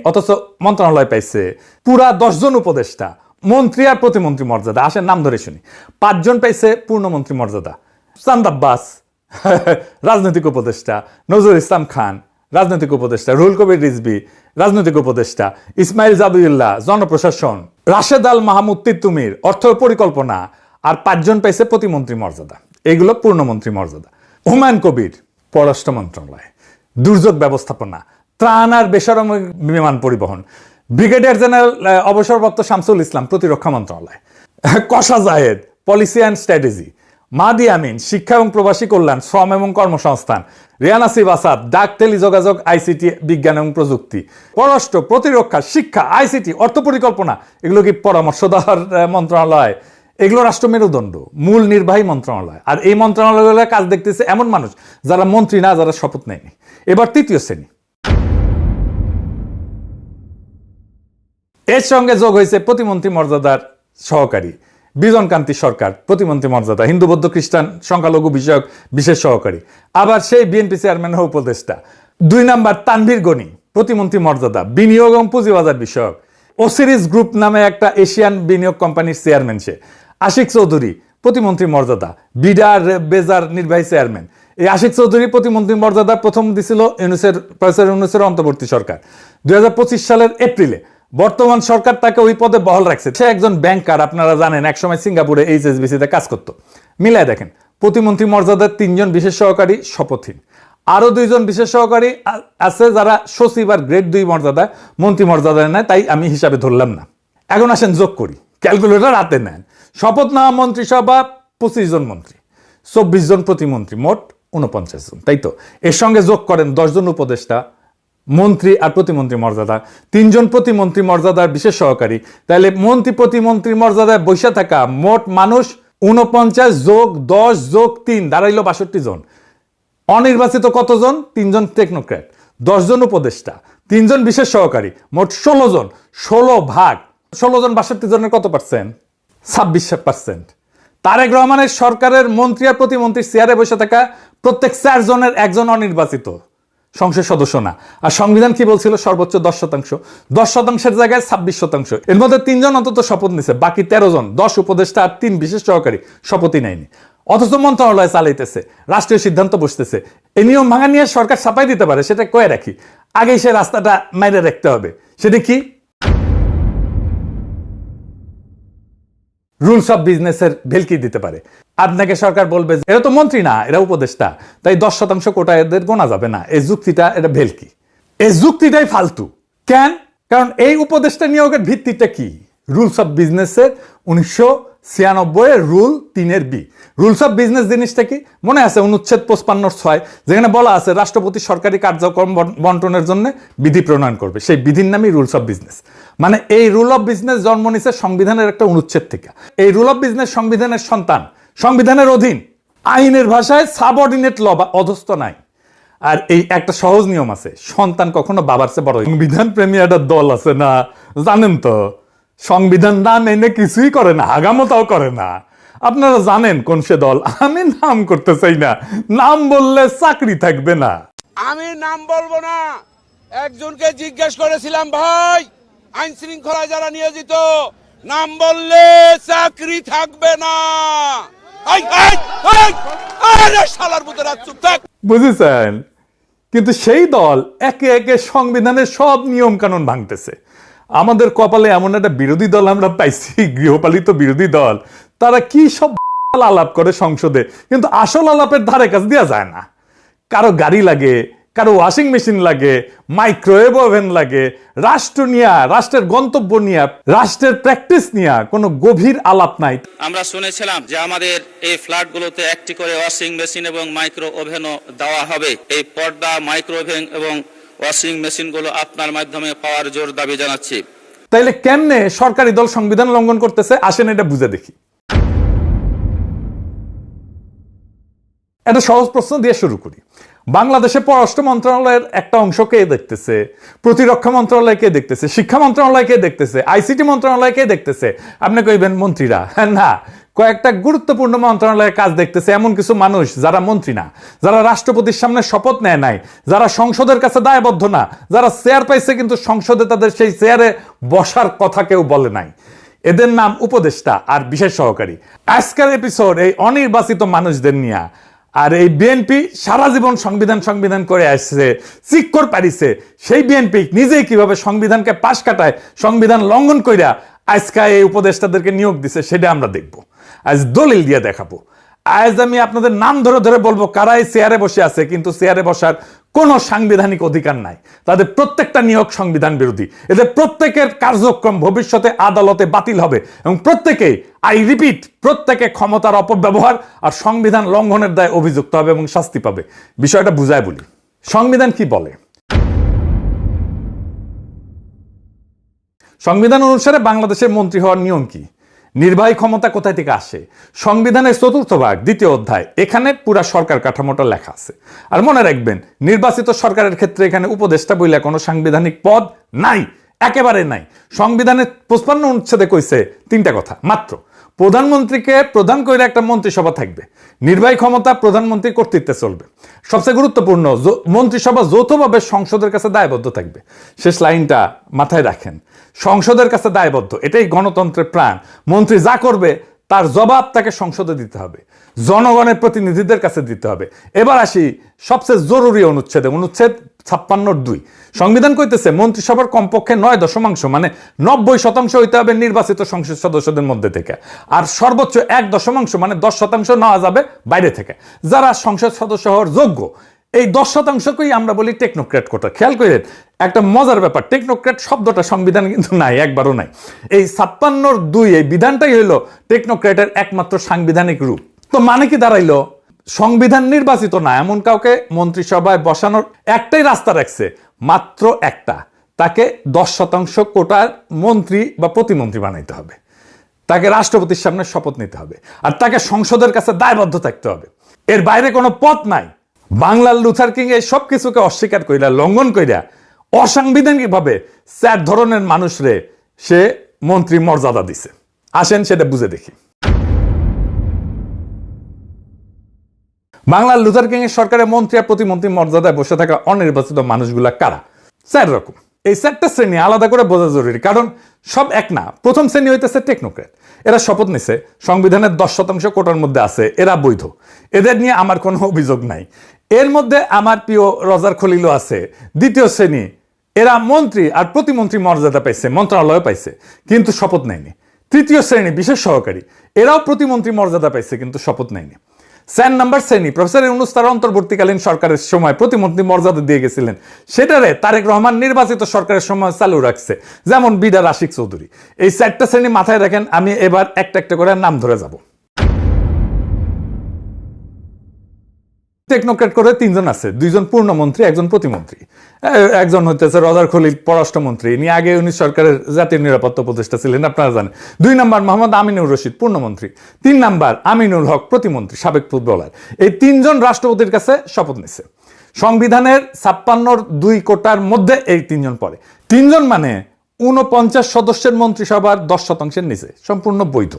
অথচ মন্ত্রণালয় পাইছে পুরা 10 জন উপদেষ্টা, মন্ত্রী আর প্রতিমন্ত্রী মর্যাদা। আসেন নাম ধরে শুনি। 5 জন পাইছে পূর্ণমন্ত্রী মর্যাদা। চাঁদ আব্বাস রাজনৈতিক উপদেষ্টা, নজরুল ইসলাম খান রাজনৈতিক উপদেষ্টা, রুহুল কবির রিজভী রাজনৈতিক উপদেষ্টা, ইসমাইল জাবিউল্লাহ জনপ্রশাসন, রাশেদ আল মাহমুদ তিতুমির অর্থ পরিকল্পনা, আর 5 জন পাইছে প্রতিমন্ত্রী মর্যাদা। এগুলো পূর্ণমন্ত্রী মর্যাদা। হুমায়ুন কবির পররাষ্ট্র মন্ত্রণালয়, দুর্যোগ ব্যবস্থাপনা, ত্রাণ আর বেসামরিক বিমান পরিবহন, ব্রিগেডিয়ার জেনারেল অবসরপ্রাপ্ত শামসুল ইসলাম প্রতিরক্ষা মন্ত্রণালয়, Kasha Zahed policy and strategy, Mahdi Amin শিক্ষা এবং প্রবাসী কল্যাণ, শ্রম এবং কর্মসংস্থান, রিয়ান আসিফ আসাদ ডাক টেলিযোগাযোগ আইসিটি বিজ্ঞান এবং প্রযুক্তি, পররাষ্ট্র, প্রতিরক্ষা, শিক্ষা, আইসিটি, অর্থ পরিকল্পনা। এগুলো কি পরামর্শ দেওয়ার মন্ত্রণালয়? এগুলো রাষ্ট্র মেরুদণ্ড, মূল নির্বাহী মন্ত্রণালয়। আর এই মন্ত্রণালয়ের কাজ দেখতেছে এমন মানুষ যারা মন্ত্রী না, যারা শপথ নেয়নি। এবার তৃতীয় শ্রেণী, এর সঙ্গে যোগ হয়েছে প্রতিমন্ত্রী মর্যাদার সহকারী বিজন কান্তি সরকার, প্রতিমন্ত্রী মর্যাদা, হিন্দু বৌদ্ধ খ্রিস্টান সংখ্যালঘু বিষয়ক বিশেষ সহকারী, আবার সেই বিএনপি চেয়ারম্যানের উপদেষ্টা। 2 নাম্বার তানভীর গনি প্রতিমন্ত্রী মর্যাদা, বিনিয়োগ এবং পুঁজিবাজার বিষয়ক। ওসিরিজ গ্রুপ নামে একটা এশিয়ান বিনিয়োগ কোম্পানির চেয়ারম্যান সে। আশিক চৌধুরী প্রতিমন্ত্রী মর্যাদা, বিডার বেজার নির্বাহী চেয়ারম্যান। এই আশিক চৌধুরী প্রতিমন্ত্রী মর্যাদা প্রথম দিছিল প্রফেসর ইউনূসের অন্তর্বর্তী সরকার 2025 সালের এপ্রিলে। বর্তমান সরকার তাকে ওই পদে বহাল রাখছে। সে একজন ব্যাংকার, আপনারা জানেন, একসময় সিঙ্গাপুরে এইচএসবিসিতে কাজ করতো। মিলায় দেখেন, প্রতিমন্ত্রী মর্যাদার 3 জন বিশেষ সহকারী শপথহীন, আরো 2 জন বিশেষ সহকারী আছে যারা সচিব আর গ্রেড 2 মর্যাদায়, মন্ত্রী মর্যাদায় নেয়, তাই আমি হিসাবে ধরলাম না। এখন আসেন যোগ করি, ক্যালকুলেটর রাতে নেন। শপথ নেওয়া মন্ত্রিসভা 25 জন মন্ত্রী, 24 জন প্রতিমন্ত্রী, মোট 49 জন, তাই তো? এর সঙ্গে যোগ করেন 10 জন উপদেষ্টা, মন্ত্রী আর প্রতিমন্ত্রী মর্যাদা, 3 জন প্রতিমন্ত্রী মর্যাদার বিশেষ সহকারী। তাহলে মন্ত্রী প্রতিমন্ত্রী মর্যাদায় বসে থাকা মোট মানুষ 49 যোগ 10 যোগ 3 দাঁড়াইল 62 জন। অনির্বাচিত কতজন? 3 জন টেকনোক্র্যাট, 10 জন উপদেষ্টা, 3 জন বিশেষ সহকারী, মোট 16 জন। 16 ভাগ 16 জন 62 জনের কত পার্সেন্ট? 26%। তারেক রহমানের সরকারের মন্ত্রী আর প্রতিমন্ত্রীর চেয়ারে বসে থাকা প্রত্যেক 4 জনের 1 জন অনির্বাচিত সংসদ সদস্য না। আর সংবিধান কি বলছিল? সর্বোচ্চ 10%। 10%-এর জায়গায় 26%। এর মধ্যে 3 জন অন্তত শপথ নিছে, বাকি 13 জন, 10 উপদেষ্টা আর 3 বিশেষ সহকারী শপথই নেয়নি। অথচ মন্ত্রণালয় চালাইতেছে, রাষ্ট্রীয় সিদ্ধান্ত বসতেছে। এই নিয়ম ভাঙা নিয়ে সরকার ছাপাই দিতে পারে, সেটা কয়ে রাখি। আগেই সে রাস্তাটা মাইরে রাখতে হবে। সেটা কি? রুলস অফ বিজনেসের ভেলকি দিতে পারে। আপনাকে সরকার বলবে এরা তো মন্ত্রী না, এরা উপদেষ্টা, তাই 10% কোটা এদের গোনা যাবে না। এই যুক্তিটা, এটা ভেলকি, এই যুক্তিটাই ফালতু। কেন? কারণ এই উপদেষ্টা নিয়োগের ভিত্তিটা কি? রুলস অফ বিজনেসের 1996 rule 3 B. Rules of business জিনিসটা কি মনে আছে? অনুচ্ছেদ 55(6) যেখানে বলা আছে রাষ্ট্রপতি সরকারি কার্যক্রম বন্টনের জন্য বিধি প্রণয়ন করবে। সেই বিধির নামই রুলস অফ বিজনেস। মানে এই রুল অফ বিজনেস জন্ম নিছে সংবিধানের একটা অনুচ্ছেদ থেকে। এই রুল অফ বিজনেস সংবিধানের সন্তান, সংবিধানের অধীন, আইনের ভাষায় সাবঅর্ডিনেট ল বা অধস্থ নাই। আর এই একটা সহজ নিয়ম আছে, সন্তান কখনো বাবার চেয়ে বড়। সংবিধান প্রেমী একটা দল আছে না, জানেন তো, সংবিধান না মেনে কিছুই করে না, হাগামতাও করে না। আপনারা জানেন কোন সে দল? আমি নাম করতে চাই না, নাম বললে চাকরি থাকবে না। আমি নাম বলবো না। একজনকে জিজ্ঞেস করেছিলাম, ভাই আইন শৃঙ্খলায় যারা নিয়োজিত, নাম বললে চাকরি থাকবে না। বুঝেছেন? কিন্তু সেই দল একে একে সংবিধানের সব নিয়ম কানুন ভাঙতেছে। আমাদের কপালে এমন একটা বিরোধী দল আমরা পাইছি, গৃহপালিত বিরোধী দল। তারা কি সব আলাপ করে সংসদে, কিন্তু আসল আলাপের ধারে কাছ দেওয়া যায় না। কারো গাড়ি লাগে, কারো ওয়াশিং মেশিন লাগে, মাইক্রোওয়েভ ওভেন লাগে, রাষ্ট্র নিয়ে, রাষ্ট্রের গন্তব্য নিয়ে, রাষ্ট্রের প্র্যাকটিস নিয়ে কোনো গভীর আলাপ নাই। আমরা শুনেছিলাম যে আমাদের এই ফ্ল্যাটগুলোতে একটি করে ওয়াশিং মেশিন এবং মাইক্রো ওভেনও দেওয়া হবে। এই পর্দা, মাইক্রো ওভেন এবং ওয়াশিং মেশিনগুলো আপনার মাধ্যমে পাওয়ার জোর দাবি জানাচ্ছি। তাইলে কেমনে সরকারি দল সংবিধান লঙ্ঘন করতেছে? আসেন এটা বুঝে দেখি। একটা সহজ প্রশ্ন দিয়ে শুরু করি। বাংলাদেশে পররাষ্ট্র মন্ত্রণালয়ের একটা অংশ কে দেখতেছে? প্রতিরক্ষা মন্ত্রণালয় কে দেখতেছে? শিক্ষা মন্ত্রণালয় কে দেখতেছে? আইসিটি মন্ত্রণালয় কে দেখতেছে? আপনি কইবেন মন্ত্রীরা। না, কয়েকটা গুরুত্বপূর্ণ মন্ত্রণালয়ের কাজ দেখতেছে এমন কিছু মানুষ যারা মন্ত্রী না, যারা রাষ্ট্রপতির সামনে শপথ নেয় নাই, যারা সংসদের কাছে দায়বদ্ধ না, যারা চেয়ার পাইছে কিন্তু সংসদে তাদের সেই চেয়ারে বসার কথা কেউ বলে নাই। এদের নাম উপদেষ্টা আর বিশেষ সহকারী। আজকের এপিসোড এই অনির্বাচিত মানুষদের নিয়ে। আর এই বিএনপি সারা জীবন সংবিধান করে আসছে, চিক্কর পারিছে, সেই বিএনপি নিজেই কিভাবে সংবিধানকে পাশ কাটায়, সংবিধান লঙ্ঘন কইরা আজকে এই উপদেষ্টাদেরকে নিয়োগ দিছে সেটা আমরা দেখব। আজ দলিল দিয়ে দেখাবো। আজ আমি আপনাদের নাম ধরে ধরে বলবো কারা এই চেয়ারে বসে আছে, কিন্তু চেয়ারে বসার কোনো সাংবিধানিক অধিকার নাই। তাদের প্রত্যেকটা নিয়োগ সংবিধান বিরোধী। এদের প্রত্যেকের কার্যক্রম ভবিষ্যতে আদালতে বাতিল হবে এবং প্রত্যেকেই, আই রিপিট, প্রত্যেকে ক্ষমতার অপব্যবহার আর সংবিধান লঙ্ঘনের দায়ে অভিযুক্ত হবে এবং শাস্তি পাবে। বিষয়টা বুঝায় বলি। সংবিধান কি বলে? সংবিধান অনুসারে বাংলাদেশের মন্ত্রী হওয়ার নিয়ম কি? নির্বাহী ক্ষমতা কোথায় থেকে আসে? সংবিধানের 4th ভাগ 2য় অধ্যায়, এখানে পুরা সরকার কাঠামোটা লেখা আছে। আর মনে রাখবেন, নির্বাচিত সরকারের ক্ষেত্রে এখানে উপদেষ্টা বইলে কোনো সাংবিধানিক পদ নাই, একেবারে নাই। সংবিধানের 55 অনুচ্ছেদে কইছে 3টা কথা মাত্র। প্রধানমন্ত্রীকে প্রধান করে একটা মন্ত্রিসভা থাকবে, নির্বাহী ক্ষমতা প্রধানমন্ত্রীর কর্তৃত্বে চলবে। সবচেয়ে গুরুত্বপূর্ণ, মন্ত্রিসভা যৌথভাবে সংসদের কাছে দায়বদ্ধ থাকবে। শেষ লাইনটা মাথায় রাখেন, সংসদের কাছে দায়বদ্ধ, এটাই গণতন্ত্রের প্রাণ। মন্ত্রী যা করবে তার জবাব তাকে সংসদে দিতে হবে, জনগণের প্রতিনিধিদের কাছে দিতে হবে। এবার আসি সবচেয়ে জরুরি অনুচ্ছেদে, অনুচ্ছেদ 56(2). সংবিধান কইতেছে মন্ত্রিসভার কমপক্ষে 9 মানে 90% হইতে হবে নির্বাচিত সংসদ সদস্যদের মধ্যে থেকে, আর সর্বোচ্চ 1 মানে 10% নেওয়া যাবে বাইরে থেকে, যারা সংসদ সদস্য হওয়ার যোগ্য। এই 10%কেই আমরা বলি টেকনোক্র্যাট কোটা। খেয়াল করেন একটা মজার ব্যাপার, টেকনোক্র্যাট শব্দটা সংবিধানে কিন্তু নাই, একবারও নাই। এই 56(2) এই বিধানটাই হইলো টেকনোক্র্যাটের একমাত্র সাংবিধানিক রূপ। তো মানে কি দাঁড়াইলো? সংবিধান নির্বাচিত না এমন কাউকে মন্ত্রিসভায় বসানোর একটাই রাস্তা রাখছে, মাত্র একটা, তাকে 10% কোটার মন্ত্রী বা প্রতিমন্ত্রী বানাইতে হবে, তাকে রাষ্ট্রপতির সামনে শপথ নিতে হবে, আর তাকে সংসদের কাছে দায়বদ্ধ থাকতে হবে। এর বাইরে কোনো পথ নাই। বাংলার লুথার কিং এই সব কিছুকে অস্বীকার কইরা, লঙ্ঘন কইরা, অসাংবিধানিক ভাবে 4 ধরনের মানুষরে সে মন্ত্রী মর্যাদা দিছে। আসেন সেটা বুঝে দেখি। বাংলার লুথার কিং এর সরকারের মন্ত্রী আর প্রতিমন্ত্রী মর্যাদায় বসে থাকা অনির্বাচিত মানুষগুলা কারা? 4 রকম। এই 4টা শ্রেণী আলাদা করে বোঝা জরুরি, কারণ সব এক না। প্রথম শ্রেণী হইতেছে টেকনোক্র্যাট। এরা শপথ নিছে, সংবিধানের 10% কোটার মধ্যে আছে, এরা বৈধ, এদের নিয়ে আমার কোনো অভিযোগ নাই। এর মধ্যে আমার প্রিয় রজার খলিলও আছে। 2য় শ্রেণী, এরা মন্ত্রী আর প্রতিমন্ত্রী মর্যাদা পাইছে, মন্ত্রণালয় পাইছে, কিন্তু শপথ নেয়নি। 3য় শ্রেণী বিশেষ সহকারী, এরাও প্রতিমন্ত্রী মর্যাদা পাইছে কিন্তু শপথ নেয়নি। 4 নম্বর শ্রেণী, প্রফেসর ইউনূস তার অন্তর্বর্তীকালীন সরকারের সময় প্রতিমন্ত্রী মর্যাদা দিয়ে গেছিলেন, সেটারে তারেক রহমান নির্বাচিত সরকারের সময় চালু রাখছে, যেমন বিডার আশিক চৌধুরী। এই 4টা শ্রেণী মাথায় রাখেন। আমি এবার একটা একটা করে নাম ধরে যাব। টেকনোক্র্যাট করে 3 জন আছে, 2 জন পূর্ণমন্ত্রী, 1 জন প্রতিমন্ত্রী। একজন হচ্ছে রজার খলিল, পররাষ্ট্রমন্ত্রী, ইনি আগে 19 সরকারের জাতীয় নিরাপত্তা উপদেষ্টা ছিলেন, আপনারা জানেন। 2 নম্বর মোহাম্মদ আমিনুর রশিদ, পূর্ণমন্ত্রী। 3 নম্বর আমিনুল হক, প্রতিমন্ত্রী, সাবেক ফুটবলার। এই 3 জন রাষ্ট্রপতির কাছে শপথ নিছে। সংবিধানের 56(2) কোটার মধ্যে এই 3 জন পড়ে। 3 জন মানে 49 সদস্যের মন্ত্রিসভার 10% নিচে, সম্পূর্ণ বৈধ।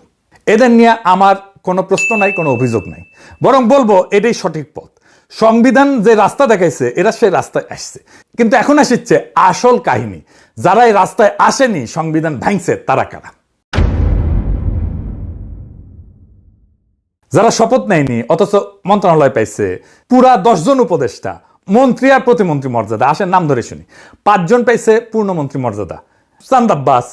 এদের নিয়ে আমার কোনো প্রশ্ন নাই, কোনো অভিযোগ নাই, বরং বলবো এটাই সঠিক পথ। সংবিধান যে রাস্তা দেখাইছে এরা সেই রাস্তায় আসছে, কিন্তু এখন আসছে আসল কাহিনী। যারা এই রাস্তায় আসেনি, সংবিধান ভাঙছে, তারা কারা? যারা শপথ নেয়নি অথচ মন্ত্রণালয় পাইছে, পুরা 10 জন উপদেষ্টা, মন্ত্রী আর প্রতিমন্ত্রী মর্যাদা। আসেন নাম ধরে শুনি। 5 জন পাইছে পূর্ণমন্ত্রী মর্যাদা, চাঁদ আব্বাস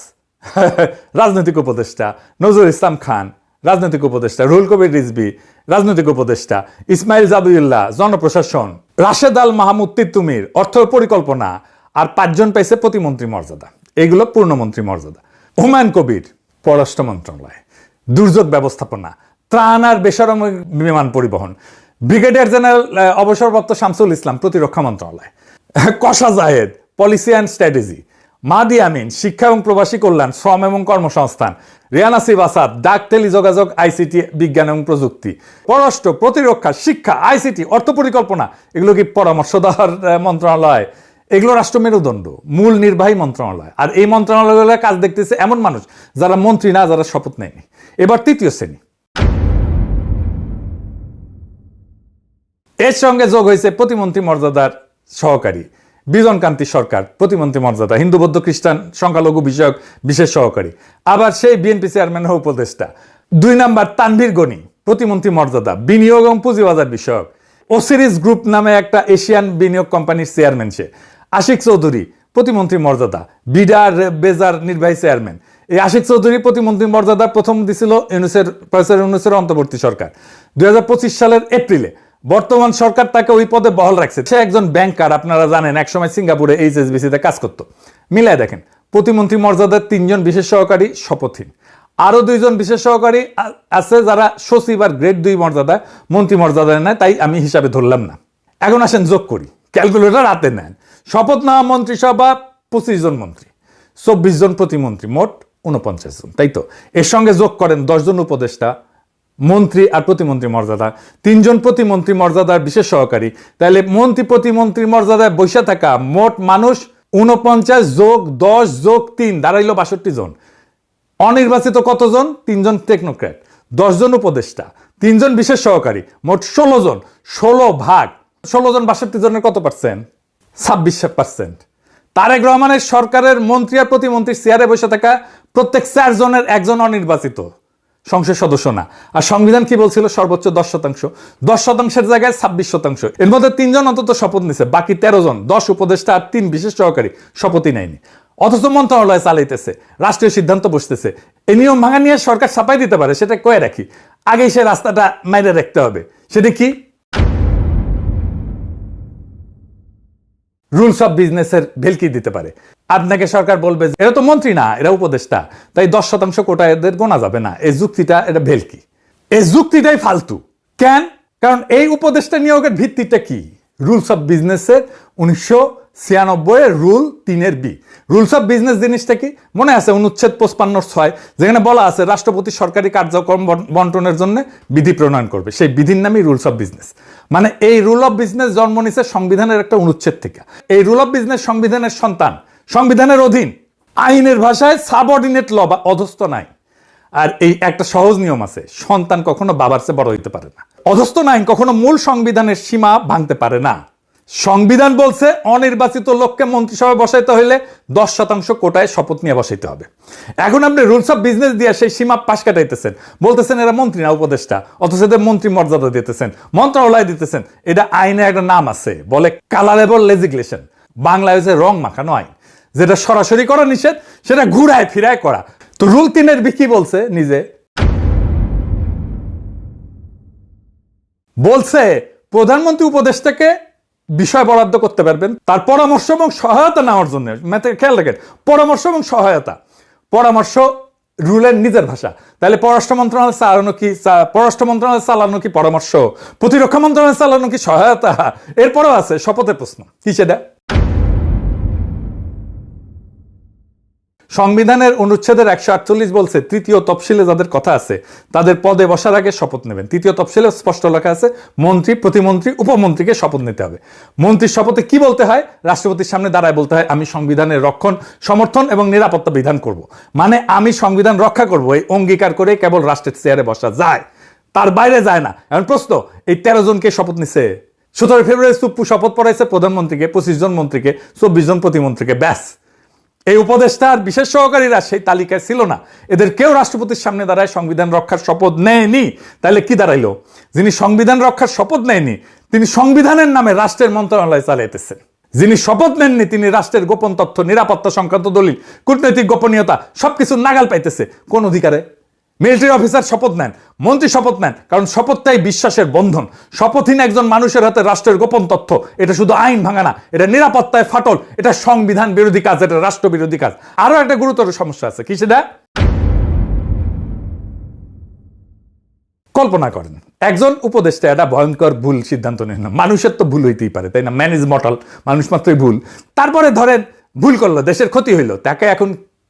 রাজনৈতিক উপদেষ্টা, নজরুল ইসলাম খান রাজনৈতিক উপদেষ্টা, রুহুল কবির রিজভী রাজনৈতিক উপদেষ্টা, ইসমাইল জাবিউল্লাহ জনপ্রশাসন, রাশেদ আল মাহমুদ তিতুমির অর্থ পরিকল্পনা, আর 5 জন পাইছে প্রতিমন্ত্রী মর্যাদা। এগুলো পূর্ণমন্ত্রী মর্যাদা। হুমায়ুন কবির পররাষ্ট্র মন্ত্রণালয়, দুর্যোগ ব্যবস্থাপনা, ত্রাণ আর বেসামরিক বিমান পরিবহন। ব্রিগেডিয়ার জেনারেল অবসরপ্রাপ্ত শামসুল ইসলাম, প্রতিরক্ষা মন্ত্রণালয়। Kasha Zahed, policy and strategy. Mahdi Amin, শিক্ষা এবং প্রবাসী কল্যাণ, শ্রম এবং কর্মসংস্থান। রিয়ান আসিফ আসাদ, ডাক, টেলিযোগাযোগ, আইসিটি, বিজ্ঞান এবং প্রযুক্তি। পররাষ্ট্র, প্রতিরক্ষা, শিক্ষা, আইসিটি, অর্থ পরিকল্পনা। এগুলো কি পরামর্শদার মন্ত্রণালয়? এগুলো রাষ্ট্র মেরুদণ্ড, মূল নির্বাহী মন্ত্রণালয়। আর এই মন্ত্রণালয়গুলোর কাজ দেখতেছে এমন মানুষ যারা মন্ত্রী না, যারা শপথ নেয়নি। এবার 3য় শ্রেণী, এর সঙ্গে যোগ হয়েছে প্রতিমন্ত্রী মর্যাদার সহকারী বিজন কান্তি সরকার, প্রতিমন্ত্রী মর্যাদা, হিন্দু বৌদ্ধ খ্রিস্টান সংখ্যালঘু বিষয়ক বিশেষ সহকারী। আবার সেই বিএনপি চেয়ারম্যান উপদেষ্টা। 2 নাম্বার তানভীর গনি, প্রতিমন্ত্রী মর্যাদা, বিনিয়োগ এবং পুঁজিবাজার বিষয়ক। ওসিরিস গ্রুপ নামে একটা এশিয়ান বিনিয়োগ কোম্পানির চেয়ারম্যান সে। আশিক চৌধুরী, প্রতিমন্ত্রী মর্যাদা, বিডার বেজার নির্বাহী চেয়ারম্যান। এই আশিক চৌধুরী প্রতিমন্ত্রী মর্যাদা প্রথম দিছিল প্রফেসর ইউনূসের অন্তর্বর্তী সরকার 2025 সালের এপ্রিলে। বর্তমান সরকার তাকে ওই পদে বহাল রাখছে। সে একজন ব্যাংকার, আপনারা জানেন, একসময় সিঙ্গাপুরে এইচএসবিসিতে কাজ করতো। মিলায় দেখেন, প্রতিমন্ত্রী মর্যাদার 3 জন বিশেষ সহকারী শপথহীন, আরো 2 জন বিশেষ সহকারী আছে যারা সচিব আর গ্রেড 2 মর্যাদা, মন্ত্রী মর্যাদায় নেয়, তাই আমি হিসাবে ধরলাম না। এখন আসেন যোগ করি, ক্যালকুলেটর হাতে নেন। শপথ নেওয়া মন্ত্রিসভা 25 জন মন্ত্রী, 24 জন প্রতিমন্ত্রী, মোট 49 জন, তাই তো? এর সঙ্গে যোগ করেন 10 জন উপদেষ্টা, মন্ত্রী আর প্রতিমন্ত্রী মর্যাদা, 3 জন প্রতিমন্ত্রী মর্যাদার বিশেষ সহকারী। তাহলে মন্ত্রী প্রতিমন্ত্রী মর্যাদায় বসে থাকা মোট মানুষ 49 যোগ 10 যোগ 3 দাঁড়াইলো 62 জন। অনির্বাচিত কতজন? 3 জন টেকনোক্র্যাট, 10 জন উপদেষ্টা, 3 জন বিশেষ সহকারী, মোট 16 জন। 16 ভাগ 16 জন 62 জনের কত পার্সেন্ট? 26%। তারেক রহমানের সরকারের মন্ত্রী আর প্রতিমন্ত্রীর চেয়ারে বসে থাকা প্রত্যেক 4 জনের 1 জন অনির্বাচিত সংসদ সদস্য না। আর সংবিধান কি বলছিল? সর্বোচ্চ 10%। 10%-এর জায়গায় 26%। এর মধ্যে 3 জন অন্তত শপথ নিছে, বাকি 13 জন, 10 উপদেষ্টা আর 3 বিশেষ সহকারী শপথই নেয়নি। অথচ মন্ত্রণালয় চালাইতেছে, রাষ্ট্রীয় সিদ্ধান্ত বসতেছে। এই নিয়ম ভাঙা নিয়ে সরকার ছাপাই দিতে পারে, সেটা কয়ে রাখি। আগেই সে রাস্তাটা মাইরে রাখতে হবে। সেটা কি? রুলস অফ বিজনেসের ভেলকি দিতে পারে। আপনাকে সরকার বলবে এরা তো মন্ত্রী না, এরা উপদেষ্টা, তাই 10% কোটা এদের গোনা যাবে না। এই যুক্তিটা, এটা ভেলকি, এই যুক্তিটাই ফালতু। কেন? কারণ এই উপদেষ্টা নিয়োগের ভিত্তিটা কি? রুলস অফ বিজনেসের 1996 rule 3 B. Rules of business জিনিসটা কি মনে আছে? অনুচ্ছেদ 55(6) যেখানে বলা আছে রাষ্ট্রপতি সরকারি কার্যক্রম বন্টনের জন্য বিধি প্রণয়ন করবে। সেই বিধির নামই রুলস অফ বিজনেস। মানে এই রুল অফ বিজনেস জন্ম নিছে সংবিধানের একটা অনুচ্ছেদ থেকে। এই রুল অফ বিজনেস সংবিধানের সন্তান, সংবিধানের অধীন, আইনের ভাষায় সাবঅর্ডিনেট ল বা অধস্থ নাই। আর এই একটা সহজ নিয়ম আছে, সন্তান কখনো বাবার চেয়ে বড় হইতে পারে না। অধস্থ আইন কখনো মূল সংবিধানের সীমা ভাঙতে পারে না। সংবিধান বলছে অনির্বাচিত লোককে মন্ত্রিসভায় বসাইতে হইলে 10% কোটায় শপথ নিয়ে বসাইতে হবে। এখন আপনি রুলস অফ বিজনেস দিয়ে সেই সীমা পাশ কাটাইতেছেন, বলতেছেন এরা মন্ত্রী না উপদেষ্টা, অথচ এদের মন্ত্রী মর্যাদা দিতেছেন, মন্ত্রণালয় দিতেছেন। এটা আইনে একটা নাম আছে, বলে কালারেবল লেজিসলেশন। বাংলায় হচ্ছে রং মাখানো আইন। যেটা সরাসরি করা নিষেধ, সেটা ঘুরায় ফিরায় করা। তো রুল 3 বি কি বলছে? নিজে বলছে প্রধানমন্ত্রী উপদেষ্টাকে বিষয় বরাদ্দ করতে পারবেন তার পরামর্শ এবং সহায়তা নেওয়ার জন্য। খেয়াল রাখেন, পরামর্শ এবং সহায়তা। পরামর্শ রুলের নিজের ভাষা। তাহলে পররাষ্ট্র মন্ত্রণালয় চালানো কি, পররাষ্ট্র মন্ত্রণালয় চালানো কি পরামর্শ, প্রতিরক্ষা মন্ত্রণালয় চালানো কি সহায়তা? এরপরও আছে শপথের প্রশ্ন, কি সেটা? সংবিধানের অনুচ্ছেদের 148 বলছে 3য় তফসিলে যাদের কথা আছে তাদের পদে বসার আগে শপথ নেবেন। 3য় তফসিলে স্পষ্ট লেখা আছে মন্ত্রী, প্রতিমন্ত্রী, উপমন্ত্রীকে শপথ নিতে হবে। মন্ত্রীর শপথে কি বলতে হয়? রাষ্ট্রপতির সামনে দাঁড়ায় বলতে হয় আমি সংবিধানের রক্ষণ, সমর্থন এবং নিরাপত্তা বিধান করব। মানে আমি সংবিধান রক্ষা করব, এই অঙ্গীকার করে কেবল রাষ্ট্রের চেয়ারে বসা যায়, তার বাইরে যায় না। এখন প্রশ্ন, এই 13 জনকে শপথ নিছে। 17 ফেব্রুয়ারি সুপ্পু শপথ পড়াইছে প্রধানমন্ত্রীকে, 25 জন মন্ত্রীকে, 24 জন প্রতিমন্ত্রীকে, ব্যাস। এই উপদেষ্টার বিশেষ সহকারীরা সেই তালিকায় ছিল না। এদের কেউ রাষ্ট্রপতির সামনে দাঁড়ায় সংবিধান রক্ষার শপথ নেয়নি। তাহলে কি দাঁড়াইলো? যিনি সংবিধান রক্ষার শপথ নেয়নি তিনি সংবিধানের নামে রাষ্ট্রের মন্ত্রণালয় চালাইতেছেন। যিনি শপথ নেননি তিনি রাষ্ট্রের গোপন তথ্য, নিরাপত্তা সংক্রান্ত দলিল, কূটনৈতিক গোপনীয়তা সবকিছু নাগাল পাইতেছে। কোন অধিকারে? মিলিটারি অফিসার শপথ নেন, মন্ত্রী শপথ নেন, কারণ শপথটাই বিশ্বাসের বন্ধন। শপথহীন একজন মানুষের হাতে রাষ্ট্রের গোপন তথ্য, এটা শুধু আইন ভাঙা না, এটা নিরাপত্তায় ফাটল, এটা সংবিধান বিরোধী কাজ, এটা রাষ্ট্র বিরোধী কাজ। আরো একটা গুরুতর সমস্যা আছে, কি সেটা? কল্পনা করেন একজন উপদেষ্টা একটা ভয়ঙ্কর ভুল সিদ্ধান্ত নেন। মানুষের তো ভুল হইতেই পারে, তাই না? ম্যান ইজ মর্টাল, মানুষ মাত্রই ভুল। তারপরে ধরেন ভুল করলো, দেশের ক্ষতি হইলো, তাকে এখন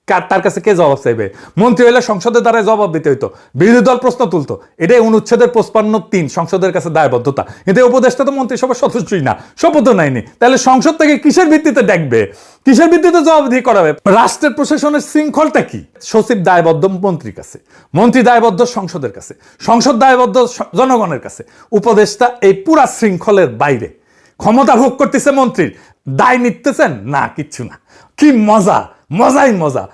তার কাছে কে জবাব চাইবে? মন্ত্রী হইলে সংসদের দ্বারা জবাব দিতে হইতো, বিরোধী দল প্রশ্ন তুলতো। এটাই অনুচ্ছেদের 55(3) সংসদের কাছে দায়বদ্ধতা। কিন্তু উপদেষ্টা তো মন্ত্রিসভার সদস্যই না, শপথও নেয়নি। তাহলে সংসদ থেকে কিসের ভিত্তিতে ডাকবে, কিসের ভিত্তিতে জবাবদিহি করাবে? রাষ্ট্রের প্রশাসনের শৃঙ্খলটা কি? সচিব দায়বদ্ধ মন্ত্রীর কাছে, মন্ত্রী দায়বদ্ধ সংসদের কাছে, সংসদ দায়বদ্ধ জনগণের কাছে, উপদেষ্টা এই পুরা শৃঙ্খলের বাইরে। ক্ষমতা ভোগ করতেছে মন্ত্রীর, দায় নিতেছেন না, কিচ্ছু না। কি মজা, মজাই মজা।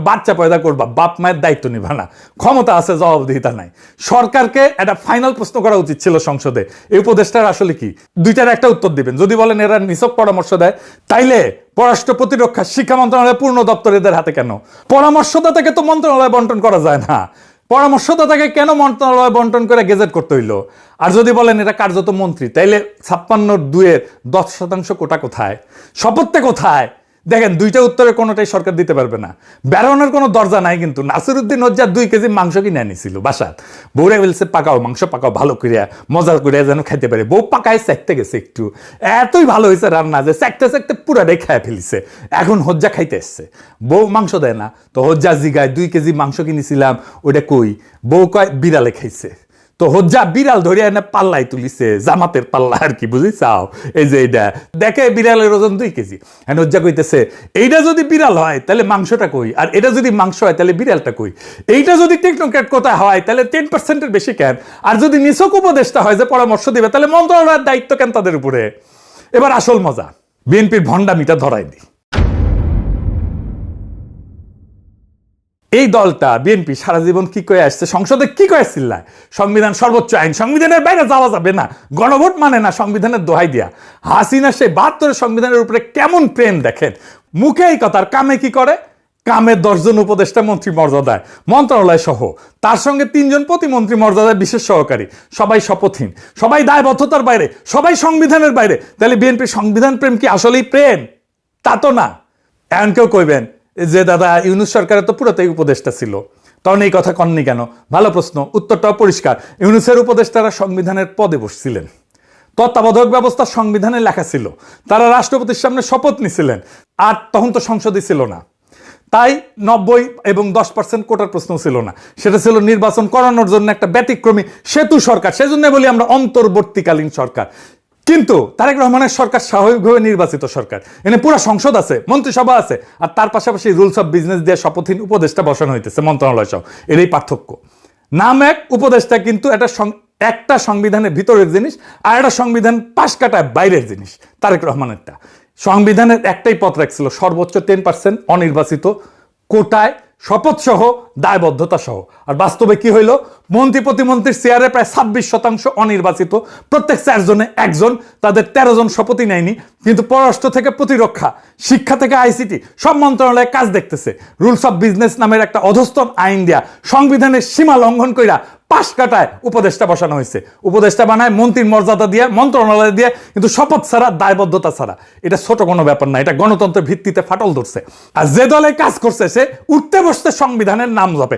বাচ্চা পয়দা করবা, বাপ মায়ের দায়িত্ব নিবা না, ক্ষমতা আছে, জবাবদিহিতা নাই। সরকারকে একটা ফাইনাল প্রশ্ন করা উচিত ছিল সংসদে, এই উপদেষ্টার আসলে কি? দুইটার একটা উত্তর দিবেন। যদি বলেন এরা নিছক পরামর্শ দেয়, তাইলে পররাষ্ট্র প্রতিরক্ষা শিক্ষা মন্ত্রণালয় পূর্ণ দপ্তর এদের হাতে কেন? পরামর্শদাতাকে তো মন্ত্রণালয় বন্টন করা যায় না, পরামর্শদাতাকে কেন মন্ত্রণালয় বন্টন করে গেজেট করতে হইলো? আর যদি বলেন এটা কার্যত মন্ত্রী, তাইলে 56(2)-এর 10% কোটা কোথায়? শপথটা কোথায়? দেখেন, দুইটা উত্তরের কোনোটাই সরকার দিতে পারবে না। বেরোনোর কোনো দরজা নাই। কিন্তু নাসিরউদ্দিন হজ্জার 2 কেজি মাংস কিনে আনিছিল বাসাত, বউরে বলছে পাকাও মাংস, পাকাও ভালো করিয়া, মজা করিয়া যেন খাইতে পারে। বউ পাকায় চাইতে গেছে, একটু এতই ভালো হয়েছে রান্না যে চাইতে চাইতে পুরাটাই খায় ফেলিছে। এখন হজ্জা খাইতে এসছে, বউ মাংস দেয় না, তো হজ্জা জিগায় 2 কেজি মাংস কিনেছিলাম, ওইটা কই? বউ কয় বিড়ালে খাইছে। তো হজ্জা বিড়াল ধরিয়া এনে পাল্লাই তুলিছে, জামাতের পাল্লা আর কি, বুঝি চাও? এই যে এইটা দেখে বিড়ালের ওজন 2 কেজি। হ্যাঁ, হজ্জা কইতেছে এইটা যদি বিড়াল হয় তাহলে মাংসটা কই, আর এটা যদি মাংস হয় তাহলে বিড়ালটা কই? এইটা যদি টেকনোক্র্যাট কোথায় হয় তাহলে 10%-এর বেশি কেন? আর যদি নিছক উপদেষ্টা হয় যে পরামর্শ দিবে, তাহলে মন্ত্রণালয়ের দায়িত্ব কেন তাদের উপরে? এবার আসল মজা, বিএনপির ভণ্ডামিটা ধরাই দিই। এই দলটা বিএনপি সারা জীবন কি করে আসছে, সংসদে কি করে চিল্লায় সংবিধান সর্বোচ্চ আইন, সংবিধানের বাইরে যাওয়া যাবে না, গণভোট মানে না, সংবিধানের দোহাই দিয়া। হাসিনা সেই 72 সংবিধানের উপরে কেমন প্রেম দেখেন, মুখে এই কথা, আর কামে কি করে? কামে 10 জন উপদেষ্টা মন্ত্রী মর্যাদায়, মন্ত্রণালয় সহ, তার সঙ্গে 3 জন প্রতিমন্ত্রী মর্যাদায় বিশেষ সহকারী, সবাই শপথহীন, সবাই দায়বদ্ধতার বাইরে, সবাই সংবিধানের বাইরে। তাহলে বিএনপি সংবিধান প্রেম কি আসলেই প্রেম? তা তো না। এখন কেউ কইবেন যে দাদা ইউনূস সরকারের তো পুরোটাই উপদেষ্টা ছিল, তখন এই কথা কননি কেন? ভালো প্রশ্ন, উত্তরটাও পরিষ্কার। ইউনূসের উপদেষ্টারা সংবিধানের পদে বসছিলেন, তত্ত্বাবধায়ক ব্যবস্থা সংবিধানে লেখা ছিল, তারা রাষ্ট্রপতির সামনে শপথ নিছিলেন, আর তখন তো সংসদই ছিল না। তাই 90 এবং 10% কোটার প্রশ্ন ছিল না, সেটা ছিল নির্বাচন করানোর জন্য একটা ব্যতিক্রমী সেতু সরকার। সেজন্য বলি আমরা অন্তর্বর্তীকালীন সরকার। কিন্তু তারেক রহমানের সরকার স্বাভাবিকভাবে নির্বাচিত সরকার, এনে পুরো সংসদ আছে, মন্ত্রিসভা আছে, আর তার পাশাপাশি রুলস অফ বিজনেস দিয়ে শপথহীন উপদেষ্টা বসানো হইতেছে মন্ত্রণালয় সহ। এরই পার্থক্য। নাম এক, উপদেষ্টা কিন্তু একটা সংবিধানের ভিতরের জিনিস, আর একটা সংবিধান পাশ কাটায় বাইরের জিনিস। তারেক রহমানেরটা সংবিধানের একটাই পথ রাখছিল, সর্বোচ্চ 10% অনির্বাচিত কোটায় শপথ সহ, দায়বদ্ধতা সহ। আর বাস্তবে কি হইল? মন্ত্রী প্রতিমন্ত্রীর চেয়ারে প্রায় 26% অনির্বাচিত, প্রত্যেক 4 জনে 1 জন, তাদের 13 জন শপথই নেয়নি। কিন্তু পররাষ্ট্র থেকে প্রতিরক্ষা, শিক্ষা থেকে আইসিটি, সব মন্ত্রণালয়ে কাজ দেখতেছে। রুলস অফ বিজনেস নামের একটা অধস্তন আইন দিয়া সংবিধানের সীমা লঙ্ঘন কইরা পাশ কাটায় উপদেষ্টা বসানো হয়েছে। উপদেষ্টা বানায় মন্ত্রীর মর্যাদা দিয়ে, মন্ত্রণালয় দিয়ে, কিন্তু শপথ ছাড়া, দায়বদ্ধতা ছাড়া। এটা ছোট কোনো ব্যাপার না, এটা গণতন্ত্রের ভিত্তিতে ফাটল ধরছে। আর যে দলে কাজ করছে সে উঠতে বসতে সংবিধানের নাম জপে।